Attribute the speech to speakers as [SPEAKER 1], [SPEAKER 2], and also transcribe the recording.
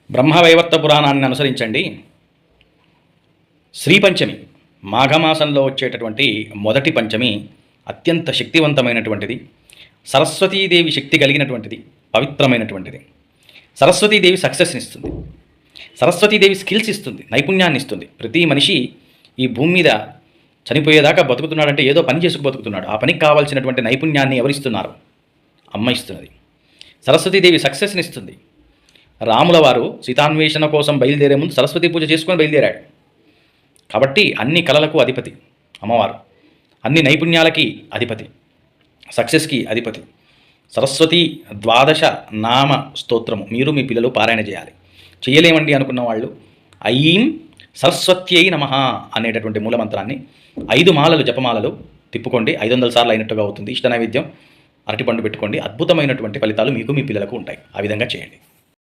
[SPEAKER 1] బ్రహ్మవైవర్త పురాణాన్ని అనుసరించండి. శ్రీపంచమి మాఘమాసంలో వచ్చేటటువంటి మొదటి పంచమి అత్యంత శక్తివంతమైనటువంటిది. సరస్వతీదేవి శక్తి కలిగినటువంటిది, పవిత్రమైనటువంటిది. సరస్వతీదేవి సక్సెస్ని ఇస్తుంది, సరస్వతీదేవి స్కిల్స్ ఇస్తుంది, నైపుణ్యాన్ని ఇస్తుంది. ప్రతి మనిషి ఈ భూమి మీద చనిపోయేదాకా బతుకుతున్నాడంటే ఏదో పని చేసుకు బతుకుతున్నాడు. ఆ పనికి కావాల్సినటువంటి నైపుణ్యాన్ని ఎవరిస్తున్నారు? అమ్మ ఇస్తున్నది. సరస్వతీదేవి సక్సెస్ని ఇస్తుంది. రాముల వారు సీతాన్వేషణ కోసం బయలుదేరే ముందు సరస్వతీ పూజ చేసుకొని బయలుదేరాడు. కాబట్టి అన్ని కళలకు అధిపతి అమ్మవారు, అన్ని నైపుణ్యాలకి అధిపతి, సక్సెస్కి అధిపతి. సరస్వతి ద్వాదశ నామ స్తోత్రము మీరు మీ పిల్లలు పారాయణ చేయాలి. చేయలేమండి అనుకున్న వాళ్ళు ఐం సరస్వత్యై నమః అనేటటువంటి మూలమంత్రాన్ని 5 మాలలు జపమాలలు తిప్పుకోండి. 500 సార్లు అయినట్టుగా అవుతుంది. ఇష్ట నైవేద్యం అరటిపండు పెట్టుకోండి. అద్భుతమైనటువంటి ఫలితాలు మీకు మీ పిల్లలకు ఉంటాయి. ఆ విధంగా చేయండి.